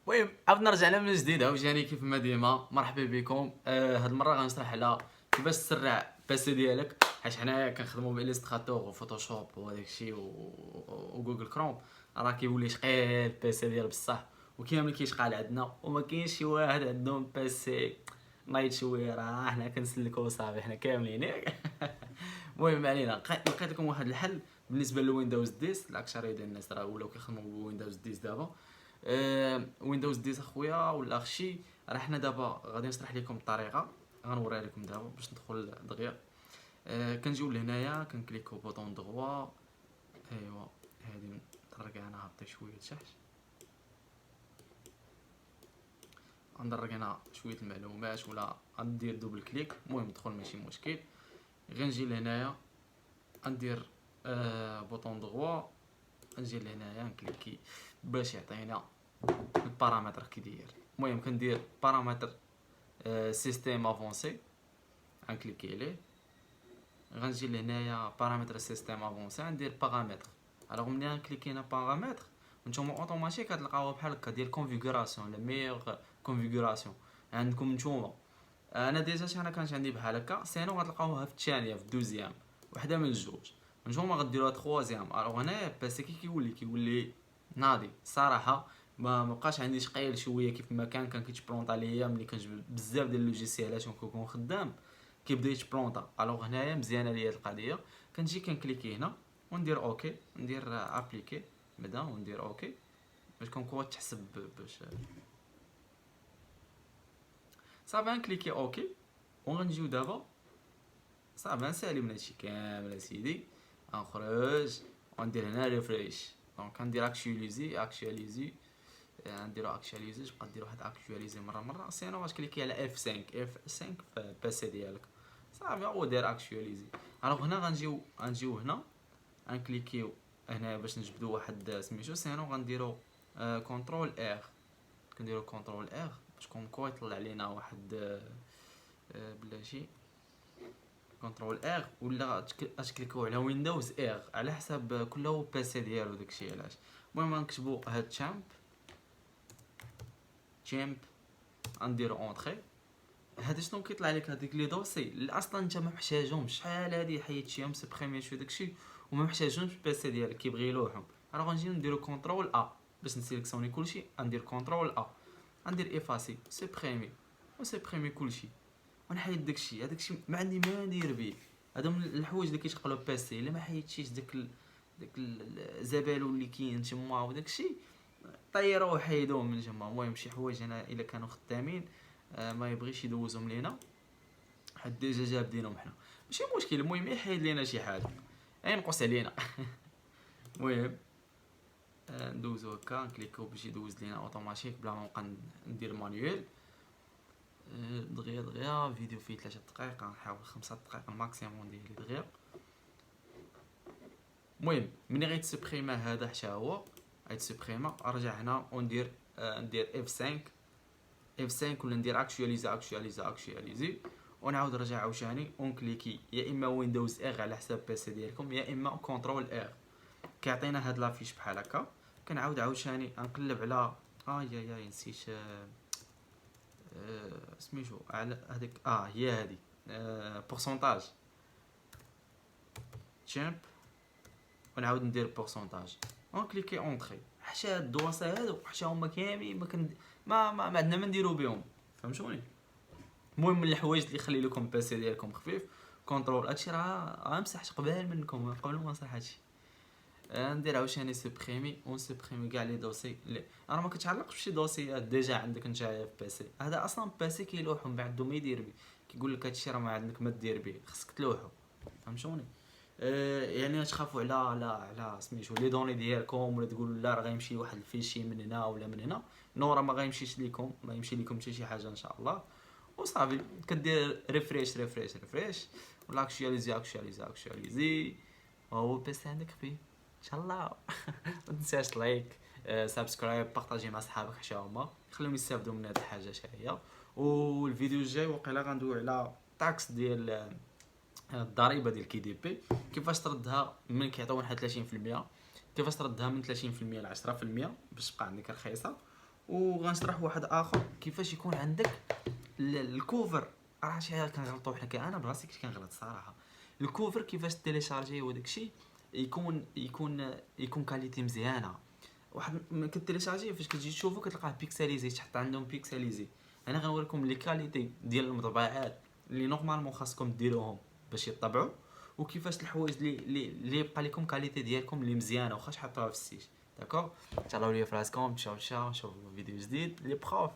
المهم عاودنا رجعنا من جديد عاوتاني كيف ما ديما. مرحبا بكم. هاد المره غنشرح على كيفاش تسرع الباسي ديالك، حيت حنايا كنخدموا باليستراتور وفوتوشوب وهداك الشيء وجوجل كروم. راه كيولي ثقيل الباسي ديال بصح، وكاين ملي كيشقال عندنا وما كاينش شي واحد عندهم باسي نايت شويه، راه حنا كنسلكوا صافي حنا كاملين ياك. المهم ما علينا، لقيت لكم واحد الحل بالنسبه لويندوز 10. الاكثريه ديال الناس راه ولاو كيخدموا بويندوز 10 دابا. ويندوز 10 اخويا ولا اخشي. راه حنا دابا غادي نشرح لكم الطريقه، غنوريها لكم دابا باش ندخل دغيا. كنجيو لهنايا كنكليكو بوطون دغوا. ايوا هادي نطرق انا هابطي شويه تحت، غندرك هنا شويه المعلومات ولا غندير دوبل كليك. المهم ندخل ماشي مشكل. غنجي لهنايا غندير بوطون دغوا، غنجي لهنايا نكليكي باش يعطينا البارامتر كي داير. المهم كندير بارامتر سيستيم افونسي، غنكليكي عليه. غنجي لهنايا بارامتر سيستيم افونسي غندير بارامتر. الوغ ملي غنكليكي هنا بارامتر نتوما اوتوماتيك غتلقاوها بحال هكا ديال كونفيغوراسيون لا ميور كونفيغوراسيون عندكم نتوما. انا ديجا انا كانت عندي بحال هكا، سينو غتلقاوها في الثانيه في الدوزيام، وحده من الجوج. نتوما غديروها تخوازيام. الوغ هنايا باسي كيولي ناضي الصراحه. ما بقاش عندي ثقيل شويه كيف ما كان كيتبلونطا ليا ملي كنجبد بزاف ديال اللوجيسيالات ونكون خدام كيبدا يتبلونطا. الوغ هنايا مزيانه ليا القضيه. كنجي كنكليكي هنا وندير اوكي، ندير ابليكي بعدا وندير اوكي باش كونكون تحسب باش صافي. نكليكي اوكي وغنجيو دابا صافي نسالي من هادشي كامل اسيدي. غنخرج وندير هنا ريفريش. دونك غندير اكشواليزي نديرو اكشواليزي. تبقى دير واحد اكشواليزي مره سينو غتكليكي على اف 5 في الباسي ديالك صافي ودير اكشواليزي. الوغ هنا غنجيو هنا غنكليكيو هنا باش نجبدو واحد سميتو سينو غنديرو كونترول ار. كنديرو كونترول ار باش كوم يطلع لينا واحد بلاتي كونترول ار، ولا تكليكو على ويندوز ار على حساب كل باسي ديالو داكشي علاش. المهم غنكتبو هاد تشامب غنديرو اونطري. هذا شنو كيطلع لك هذيك لي دوسي اللي اصلا انت ما محتاجهمش. شحال هادي حيدتيهم سبريمي شو داكشي وما محتاجهمش البيسي ديالك كيبغي يلوحهم. راه غنجي نديرو كونترول ا باش نسيليكسيوني كلشي. غندير كونترول ا، غندير ايفاسي سبريمي وسبريمي كلشي ونحيد هذاكشي ما عندي ما ندير به. هادو من الحوايج اللي كيتقلب بيسي الا ما حيدتيش داك الزبالو اللي كاين تما وداكشي طيروه وحيدوه من تما. المهم شي حوايج انا الا كانوا خدامين ما يبغيش يدوزهم لينا حد ديجا جابدينهم حنا ماشي مشكل. المهم يحيد لينا شي حاجه ينقص علينا. المهم ندوزو هكا نكليكو باش يدوز لينا اوتوماتيك بلا ما نبقى ندير مانيوال. دغيا فيديو فيه 3 دقائق، غنحاول 5 دقائق الماكسيموم ديالي دغيا. المهم ملي غيتسبريما هذا حتى هو غيتسبريما ارجع هنا وندير ندير F5 ولا ندير اكشواليزي ونعاود نرجع عاوتاني ونكليكي يا اما ويندوز ار على حساب بيسي ديالكم يا اما كونترول ار. كيعطينا هاد لافيش بحال هكا. كنعاود عاوتاني نقلب على يا نسيت سميتو على هذيك هي هادي بورسونتاج تشامب ونعاود ندير بورسونتاج ونكليكي اونطري. حتى هاد الدواسه هادو حتى هما كاملين ما عندنا ما نديرو بهم، فهمتوني. المهم من الحوايج اللي يخلي لكم الباسي ديالكم خفيف كونترول. هادشي راه مسحت قبل منكم قبل ما نصح هادشي. ندير عاوتاني سوبريمي ونسوبريمي كاع لي دوسي اللي راه ما كتعلقش بشي دوسيات ديجا عندك نتايا في باسي. هذا اصلا باسي كيلوحو من بعد ما يدير به كيقول لك هادشي راه ما عندك ما دير به خصك تلوحو، فهمتوني. يعني تخافوا على سميتو لي دوني ديالكم ولا تقولوا لا راه غيمشي واحد الفيشي من هنا ولا من هنا. نو راه ما غيمشيش ليكم، ما يمشي لكم حتى شي حاجه ان شاء الله. وصافي كدير ريفريش ولا اكشواليزي هو بس عندك فيه ان شاء الله. ما تنساش لايك سبسكرايب بارطاجي مع صحابك حتى هما خليهم يستافدوا من هذه الحاجه هي. والفيديو الجاي وقيلا غندوي على طاكس ديال الضريبه ديال كي دي بي، كيفاش تردها من كيعطيونا حتى 30%، كيفاش تردها من 30% ل 10% باش تبقى عندك رخيصه. وغنشرح واحد اخر كيفاش يكون عندك الكوفر. راه شي كنغلطوا حنا، انا براسي كنت كنغلط الصراحه. الكوفر كيفاش تيليشارجي وداكشي يكون كاليتي مزيانه. واحد كتيليشارجي فاش كتجي تشوفو كتلقاه بيكساليزي، تحط عندهم بيكساليزي. انا غنوريكم لي كاليتي ديال المطبعات اللي نورمالمون خاصكم ديروهم باش يطبعوا، وكيفاش الحوايج اللي يبقى لكم كاليتي ديالكم اللي مزيانه واخا تحطوها في السيت. داكوغ، تهلاو ليا في راسكم. تشاو نشوفو فيديو جديد لي بروف.